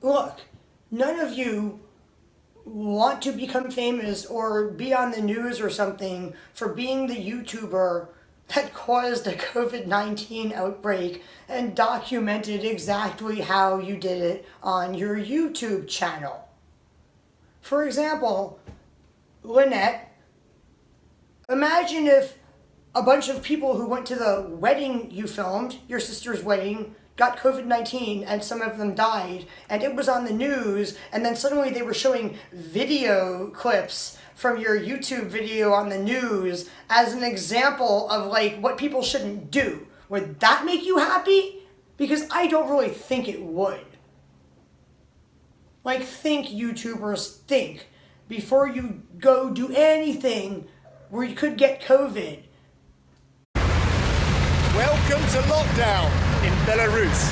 look, none of you want to become famous or be on the news or something for being the YouTuber that caused a COVID-19 outbreak and documented exactly how you did it on your YouTube channel. For example, Lynette, imagine if a bunch of people who went to the wedding you filmed, your sister's wedding, got COVID-19 and some of them died, and it was on the news, and then suddenly they were showing video clips from your YouTube video on the news as an example of like what people shouldn't do. Would that make you happy? Because I don't really think it would. Like, think, YouTubers, think before you go do anything where you could get COVID. Welcome to lockdown in Belarus.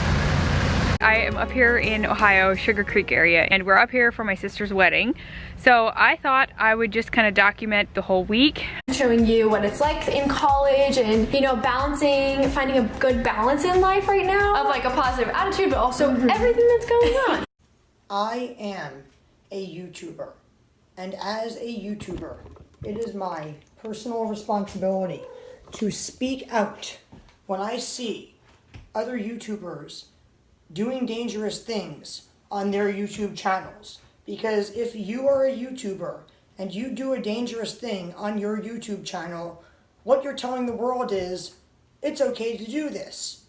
I am up here in Ohio, Sugar Creek area, and we're up here for my sister's wedding. So I thought I would just kind of document the whole week. Showing you what it's like in college and, you know, balancing, finding a good balance in life right now of like a positive attitude, but also everything that's going on. I am a YouTuber, and as a YouTuber, it is my personal responsibility to speak out when I see other YouTubers doing dangerous things on their YouTube channels. Because if you are a YouTuber and you do a dangerous thing on your YouTube channel, what you're telling the world is, it's okay to do this.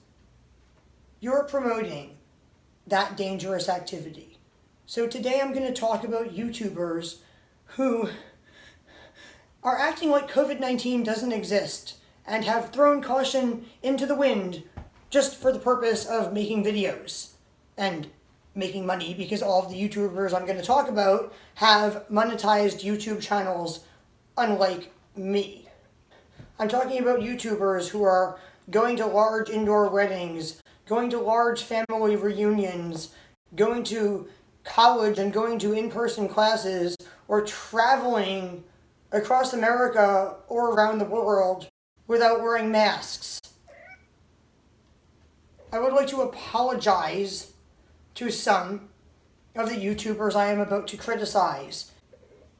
You're promoting that dangerous activity. So today I'm going to talk about YouTubers who are acting like COVID-19 doesn't exist and have thrown caution into the wind just for the purpose of making videos and making money, because all of the YouTubers I'm going to talk about have monetized YouTube channels, unlike me. I'm talking about YouTubers who are going to large indoor weddings, going to large family reunions, going to college and going to in-person classes, or traveling across America or around the world without wearing masks. I would like to apologize to some of the YouTubers I am about to criticize,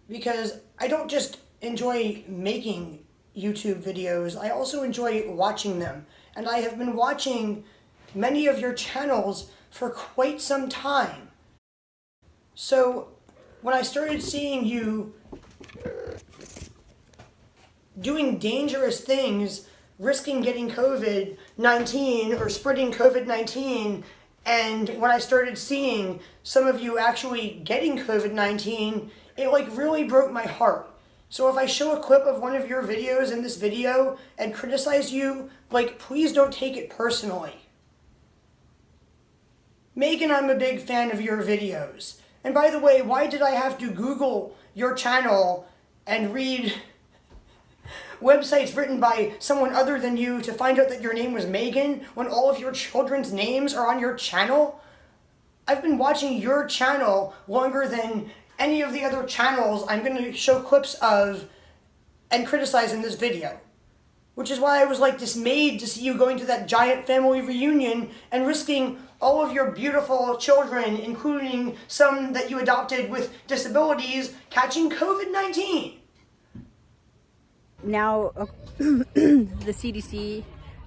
because I don't just enjoy making YouTube videos, I also enjoy watching them. And I have been watching many of your channels for quite some time. So when I started seeing you doing dangerous things, risking getting COVID-19 or spreading COVID-19, and when I started seeing some of you actually getting COVID-19, it like really broke my heart. So if I show a clip of one of your videos in this video and criticize you, like, please don't take it personally. Megan, I'm a big fan of your videos. And by the way, why did I have to Google your channel and read websites written by someone other than you to find out that your name was Megan when all of your children's names are on your channel? I've been watching your channel longer than any of the other channels I'm going to show clips of and criticize in this video. Which is why I was like dismayed to see you going to that giant family reunion and risking all of your beautiful children, including some that you adopted with disabilities, catching COVID-19. Now the CDC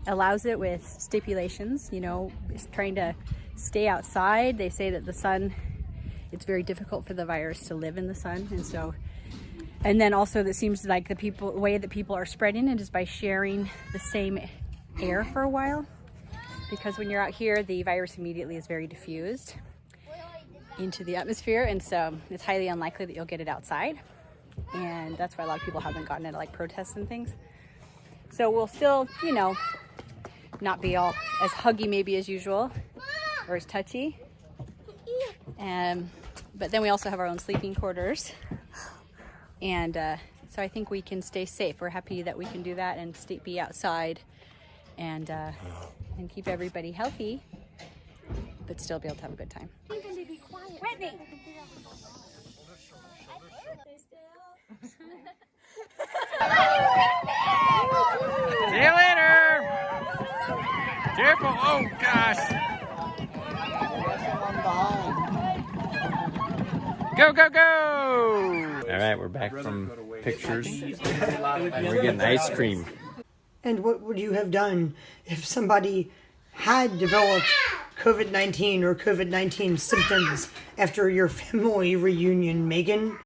allows it with stipulations, you know, it's trying to stay outside. They say that the sun, it's very difficult for the virus to live in the sun, and then also that seems like the way that people are spreading it is by sharing the same air for a while, because when you're out here the virus immediately is very diffused into the atmosphere, and so it's highly unlikely that you'll get it outside. And that's why a lot of people haven't gotten into like protests and things. So we'll still, you know, not be all as huggy maybe as usual or as touchy. But then we also have our own sleeping quarters. And so I think we can stay safe. We're happy that we can do that and be outside and keep everybody healthy, but still be able to have a good time. Whitney! See you later! Careful! Oh gosh! Go, go, go! All right, we're back from pictures. And we're getting ice cream. And what would you have done if somebody had developed COVID-19 or COVID-19 symptoms after your family reunion, Megan?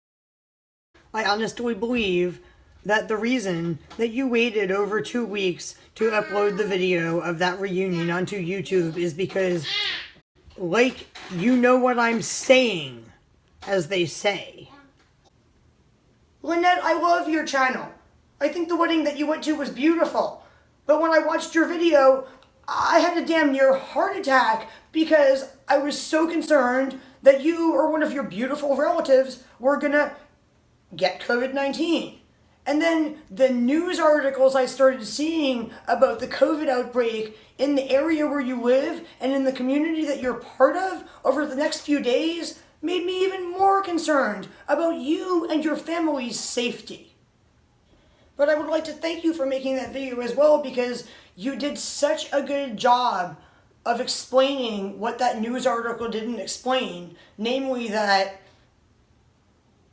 I honestly believe that the reason that you waited over 2 weeks to upload the video of that reunion onto YouTube is because, like, you know what I'm saying, as they say. Lynette, I love your channel. I think the wedding that you went to was beautiful. But when I watched your video, I had a damn near heart attack because I was so concerned that you or one of your beautiful relatives were gonna get COVID-19. And then the news articles I started seeing about the COVID outbreak in the area where you live and in the community that you're part of over the next few days made me even more concerned about you and your family's safety. But I would like to thank you for making that video as well, because you did such a good job of explaining what that news article didn't explain, namely that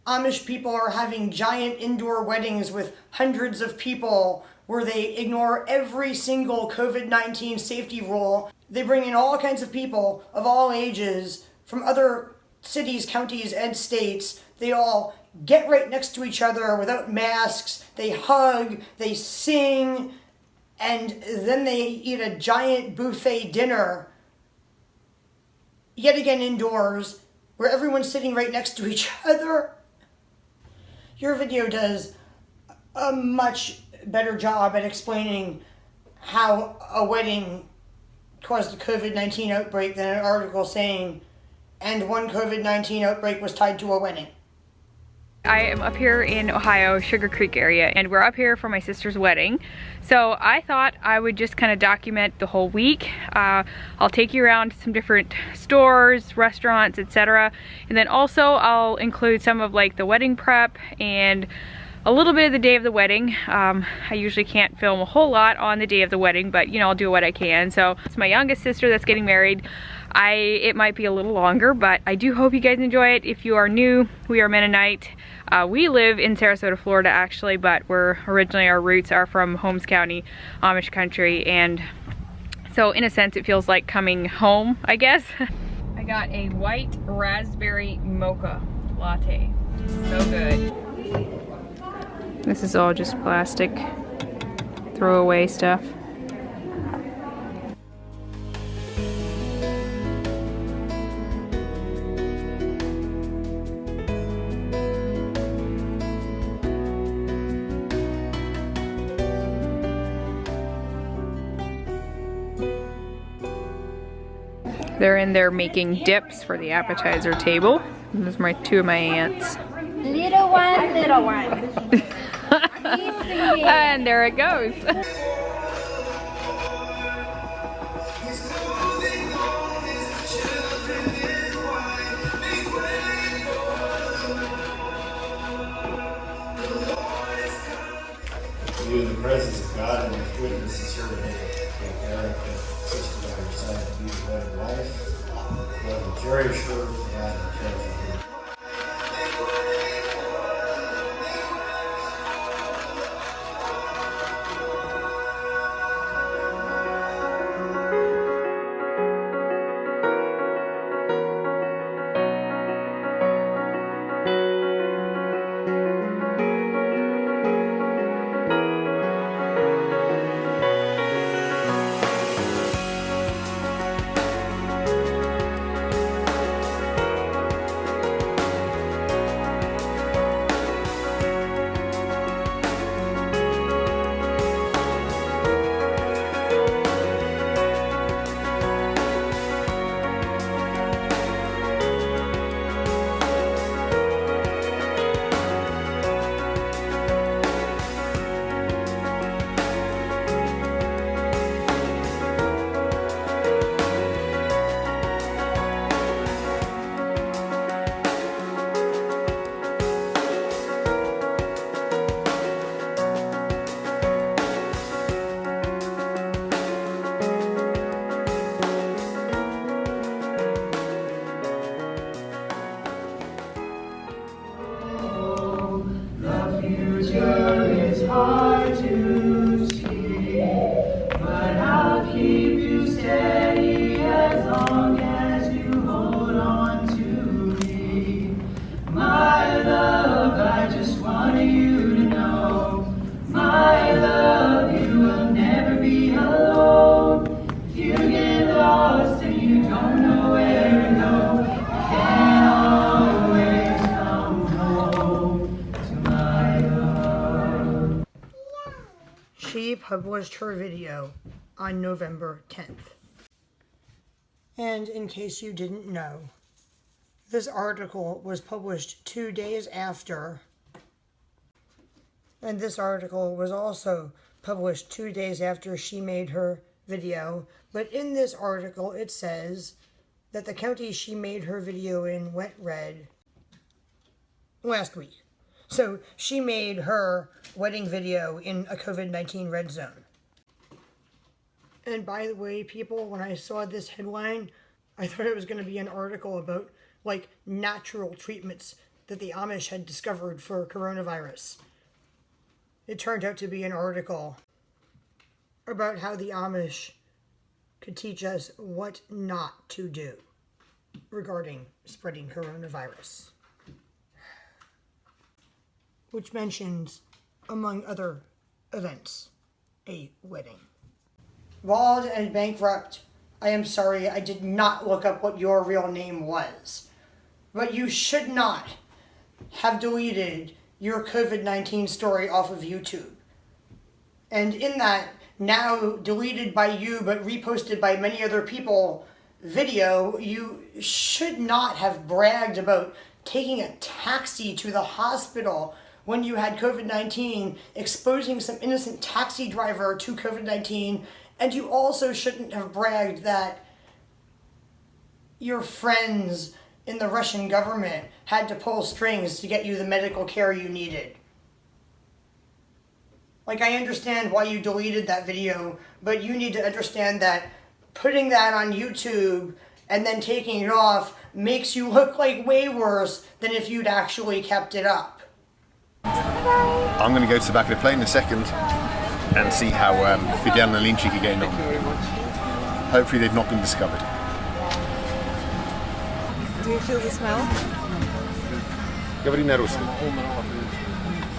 Amish people are having giant indoor weddings with hundreds of people where they ignore every single COVID-19 safety rule. They bring in all kinds of people of all ages from other cities, counties, and states. They all get right next to each other without masks. They hug, they sing, and then they eat a giant buffet dinner, yet again indoors, where everyone's sitting right next to each other. Your video does a much better job at explaining how a wedding caused a COVID-19 outbreak than an article saying, and one COVID-19 outbreak was tied to a wedding. I am up here in Ohio, Sugar Creek area, and we're up here for my sister's wedding. So I thought I would just kind of document the whole week. I'll take you around to some different stores, restaurants, etc. And then also I'll include some of like the wedding prep and a little bit of the day of the wedding. I usually can't film a whole lot on the day of the wedding, but you know, I'll do what I can. So it's my youngest sister that's getting married. It might be a little longer, but I do hope you guys enjoy it. If you are new, we are Mennonite. We live in Sarasota, Florida actually, but our roots are from Holmes County, Amish country, and so in a sense it feels like coming home, I guess. I got a white raspberry mocha latte. So good. This is all just plastic throwaway stuff. They're in there making dips for the appetizer table. And those are two of my aunts. Little one, little one. And there it goes. You in the presence of God and His witnesses here today. Take care of the sister by your side to be the better life. Love and cherish her. God and care for her. published her video on November 10th. And in case you didn't know, this article was published 2 days after, and this article was also published 2 days after she made her video. But in this article, it says that the county she made her video in went red last week. So she made her wedding video in a COVID-19 red zone. And by the way, people, when I saw this headline, I thought it was going to be an article about like natural treatments that the Amish had discovered for coronavirus. It turned out to be an article about how the Amish could teach us what not to do regarding spreading coronavirus, which mentions, among other events, a wedding. Bald and Bankrupt, I am sorry, I did not look up what your real name was, but you should not have deleted your COVID-19 story off of YouTube. And in that, now deleted by you but reposted by many other people, video, you should not have bragged about taking a taxi to the hospital when you had COVID-19, exposing some innocent taxi driver to COVID-19, and you also shouldn't have bragged that your friends in the Russian government had to pull strings to get you the medical care you needed. Like, I understand why you deleted that video, but you need to understand that putting that on YouTube and then taking it off makes you look like way worse than if you'd actually kept it up. I'm going to go to the back of the plane in a second and see how Fidel and Alinchik are getting on. Hopefully they've not been discovered. Do you feel the smell? Говори на русском.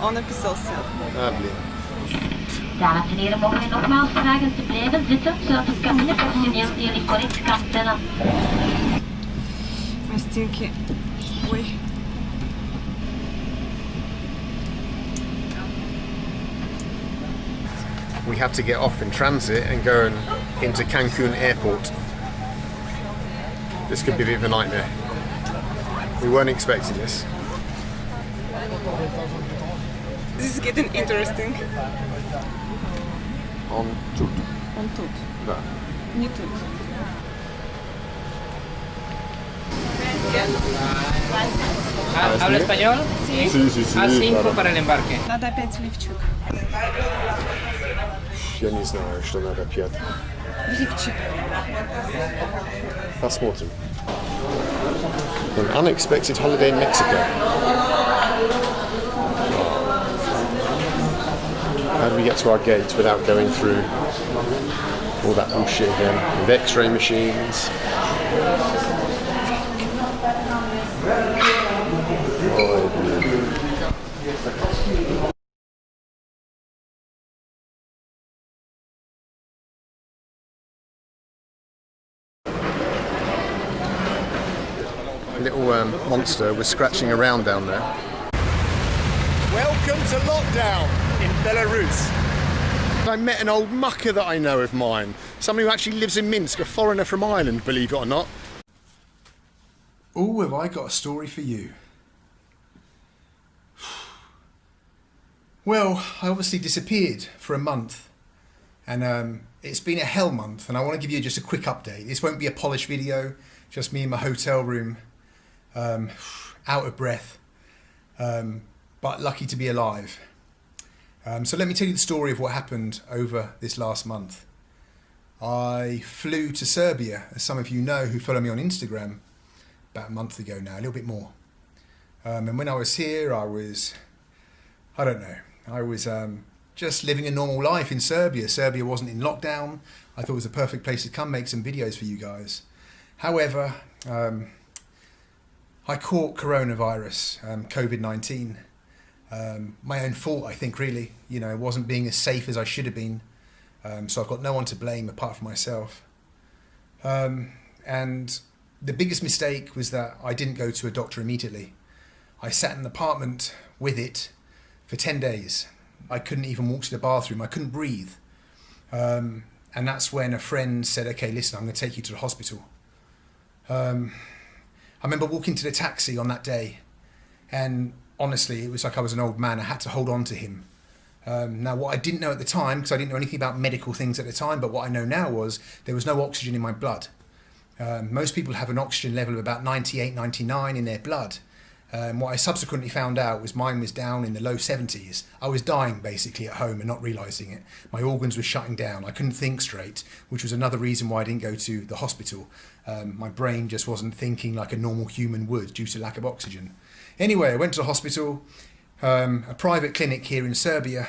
Он написал все. Блин. Dames en heren, mogen we nogmaals vragen te blijven zitten, zodat het cabinepersoneel jullie correct kan tellen. Настинки. Ой. We have to get off in transit and go into Cancun airport. This could be a bit of a nightmare. We weren't expecting this. This is getting interesting. On тут. Он тут. Да. Не тут. ¿Habla español? Sí. Sí. A5 claro. para el embarque. Надо опять лифчик. Я не знаю, что надо опять. Лифчик. Посмотрим. An unexpected holiday in Mexico. How do we get to our gate without going through all that bullshit again with X-ray machines? A little monster was scratching around down there. Welcome to lockdown in Belarus. I met an old mucker that I know of mine, someone who actually lives in Minsk, a foreigner from Ireland, believe it or not. Oh, have I got a story for you? Well, I obviously disappeared for a month, and it's been a hell month, and I want to give you just a quick update. This won't be a polished video, just me in my hotel room, out of breath, but lucky to be alive. So let me tell you the story of what happened over this last month. I flew to Serbia, as some of you know who follow me on Instagram, about a month ago now, a little bit more. And when I was here, I was just living a normal life in Serbia. Serbia wasn't in lockdown. I thought it was a perfect place to come make some videos for you guys. However, I caught coronavirus, COVID-19. My own fault, I think, really. You know, wasn't being as safe as I should have been. So I've got no one to blame apart from myself. And the biggest mistake was that I didn't go to a doctor immediately. I sat in an apartment with it for 10 days. I couldn't even walk to the bathroom. I couldn't breathe. And that's when a friend said, okay, listen, I'm going to take you to the hospital. I remember walking to the taxi on that day, and honestly, it was like I was an old man. I had to hold on to him. Now, what I didn't know at the time, because I didn't know anything about medical things at the time, but what I know now was there was no oxygen in my blood. Most people have an oxygen level of about 98, 99 in their blood. What I subsequently found out was mine was down in the low 70s. I was dying basically at home and not realising it. My organs were shutting down. I couldn't think straight, which was another reason why I didn't go to the hospital. My brain just wasn't thinking like a normal human would due to lack of oxygen. Anyway, I went to the hospital, a private clinic here in Serbia,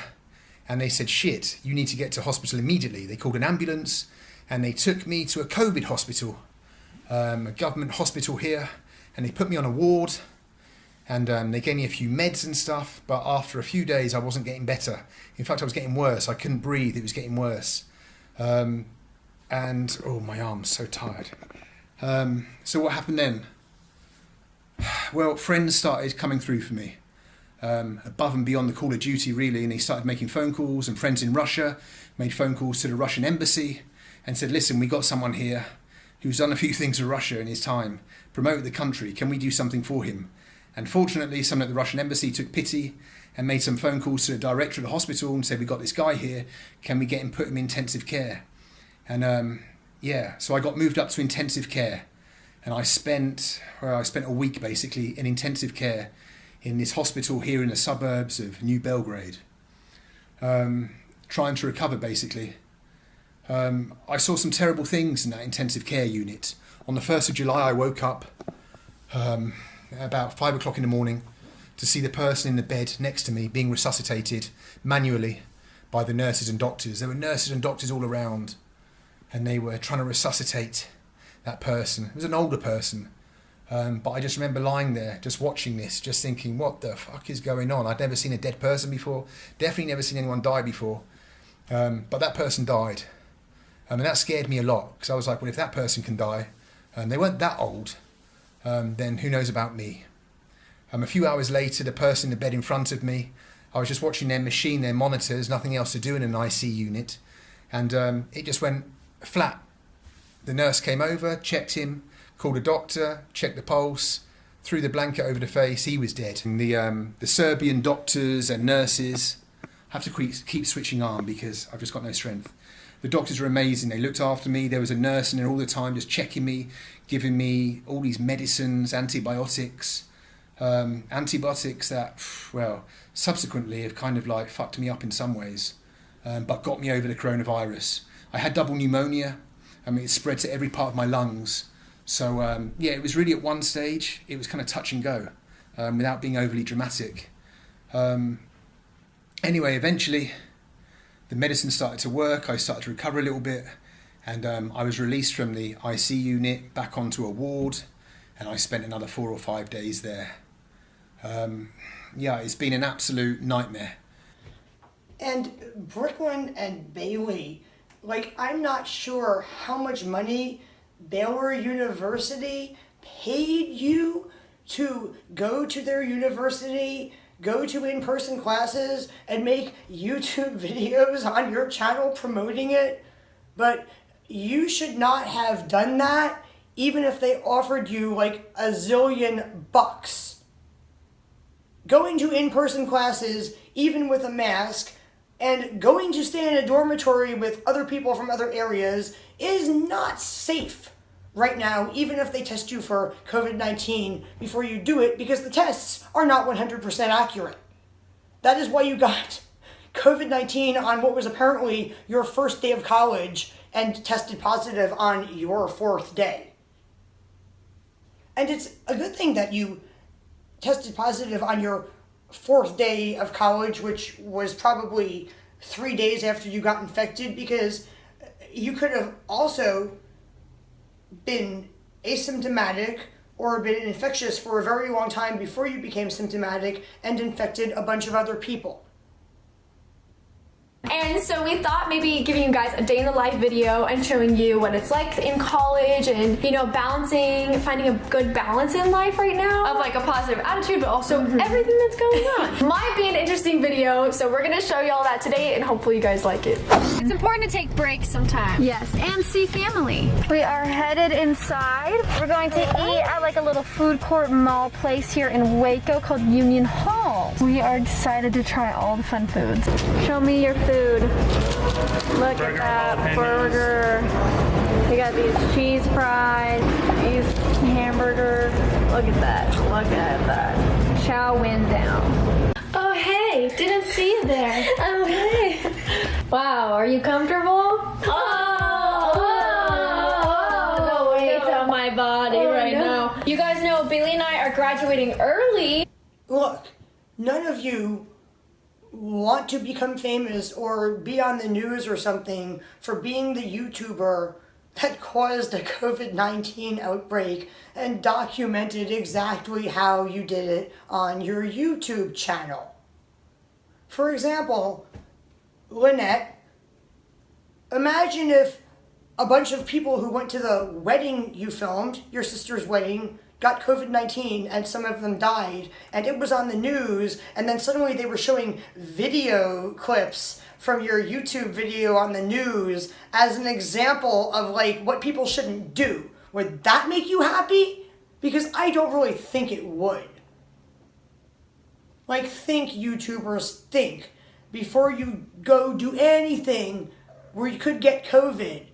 and they said, shit, you need to get to hospital immediately. They called an ambulance and they took me to a COVID hospital, a government hospital here, and they put me on a ward. And they gave me a few meds and stuff, but after a few days I wasn't getting better. In fact, I was getting worse. I couldn't breathe, it was getting worse. And, oh, my arm's so tired. So what happened then? Well, friends started coming through for me, above and beyond the call of duty really, and they started making phone calls, and friends in Russia made phone calls to the Russian embassy and said, listen, we got someone here who's done a few things for Russia in his time, promoted the country, can we do something for him? And fortunately, someone at the Russian embassy took pity and made some phone calls to the director of the hospital and said, we got this guy here, can we get him, put him in intensive care? And yeah, so I got moved up to intensive care, and I spent a week basically in intensive care in this hospital here in the suburbs of New Belgrade, trying to recover basically. I saw some terrible things in that intensive care unit. On the 1st of July, I woke up about 5 o'clock in the morning to see the person in the bed next to me being resuscitated manually by the nurses and doctors. There were nurses and doctors all around, and they were trying to resuscitate that person. It was an older person, but I just remember lying there, just watching this, just thinking, what the fuck is going on? I'd never seen a dead person before, definitely never seen anyone die before, but that person died. And that scared me a lot, because I was like, well, if that person can die, and they weren't that old, then who knows about me? A few hours later, the person in the bed in front of me, I was just watching their machine, their monitors, nothing else to do in an IC unit, and it just went flat. The nurse came over, checked him, called a doctor, checked the pulse, threw the blanket over the face, he was dead. And the Serbian doctors and nurses, I have to keep switching arm because I've just got no strength. The doctors were amazing. They looked after me. There was a nurse in there all the time just checking me, giving me all these medicines, antibiotics that, well, subsequently have kind of like fucked me up in some ways, but got me over the coronavirus. I had double pneumonia. I mean, it spread to every part of my lungs. So, yeah, it was really at one stage, it was kind of touch and go, without being overly dramatic. Anyway, eventually, the medicine started to work, I started to recover a little bit, and I was released from the IC unit back onto a ward, and I spent another 4 or 5 days there. Yeah, it's been an absolute nightmare. And Brooklyn and Bailey, like, I'm not sure how much money Baylor University paid you to go to their university, go to in-person classes, and make YouTube videos on your channel promoting it, but you should not have done that even if they offered you like $1 zillion. Going to in-person classes, even with a mask, and going to stay in a dormitory with other people from other areas is not safe right now, even if they test you for COVID-19 before you do it, because the tests are not 100% accurate. That is why you got COVID-19 on what was apparently your first day of college and tested positive on your 4th day. And it's a good thing that you tested positive on your 4th day of college, which was probably 3 days after you got infected, because you could have also been asymptomatic or been infectious for a very long time before you became symptomatic and infected a bunch of other people. And And so we thought maybe giving you guys a day in the life video and showing you what it's like in college and, you know, balancing, finding a good balance in life right now of like a positive attitude, but also everything that's going on. Might be an interesting video, so we're gonna show you all that today and hopefully you guys like it. It's important to take breaks sometimes. Yes, and see family. We are headed inside. We're going to eat at like a little food court mall place here in Waco called Union Hall. We are excited to try all the fun foods. Show me your food. Look at that burger. We got these cheese fries, these hamburgers. Look at that. Look at that. Chow wind down. Oh hey, didn't see you there. Oh hey. Wow, are you comfortable? The weight on my body right now. You guys know Bailey and I are graduating early. Look, none of you want to become famous or be on the news or something for being the YouTuber that caused a COVID-19 outbreak and documented exactly how you did it on your YouTube channel. For example, Lynette, imagine if a bunch of people who went to the wedding you filmed, your sister's wedding, got COVID-19 and some of them died, and it was on the news, and then suddenly they were showing video clips from your YouTube video on the news as an example of like what people shouldn't do. Would that make you happy? Because I don't really think it would. Like, think, YouTubers, think. Before you go do anything where you could get COVID,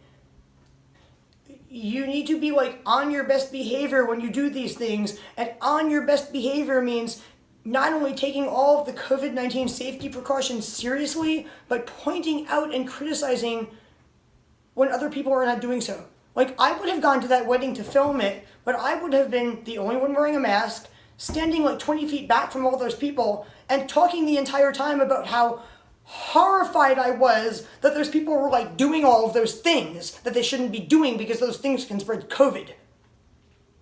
you need to be like on your best behavior when you do these things. And on your best behavior means not only taking all of the COVID-19 safety precautions seriously, but pointing out and criticizing when other people are not doing so. Like, I would have gone to that wedding to film it, but I would have been the only one wearing a mask, standing like 20 feet back from all those people, and talking the entire time about how horrified I was that those people were like doing all of those things that they shouldn't be doing because those things can spread COVID.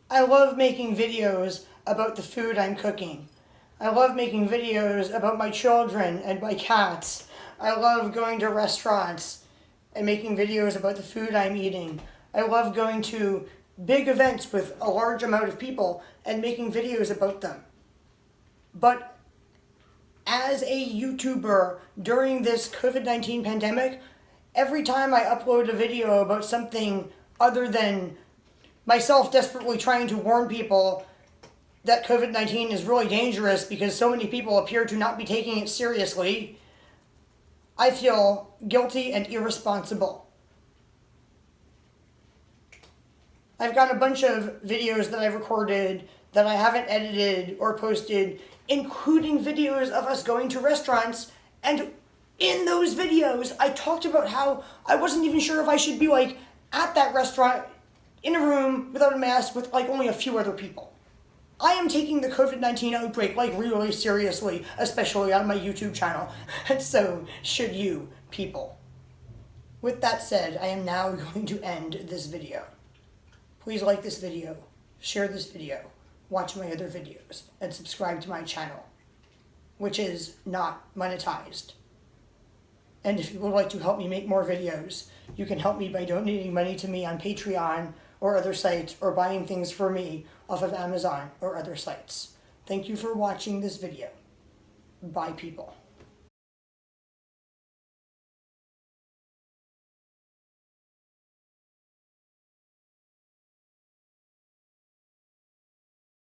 I love making videos about the food I'm cooking. I love making videos about my children and my cats. I love going to restaurants and making videos about the food I'm eating. I love going to big events with a large amount of people and making videos about them. But as a YouTuber during this COVID-19 pandemic, every time I upload a video about something other than myself desperately trying to warn people that COVID-19 is really dangerous because so many people appear to not be taking it seriously, I feel guilty and irresponsible. I've got a bunch of videos that I've recorded that I haven't edited or posted, including videos of us going to restaurants, and in those videos I talked about how I wasn't even sure if I should be like at that restaurant in a room without a mask with like only a few other people. I am taking the COVID-19 outbreak like really seriously, especially on my YouTube channel, and so should you people. With that said, I am now going to end this video. Please like this video, share this video, watch my other videos, and subscribe to my channel, which is not monetized. And if you would like to help me make more videos, you can help me by donating money to me on Patreon or other sites, or buying things for me off of Amazon or other sites. Thank you for watching this video. Bye, people.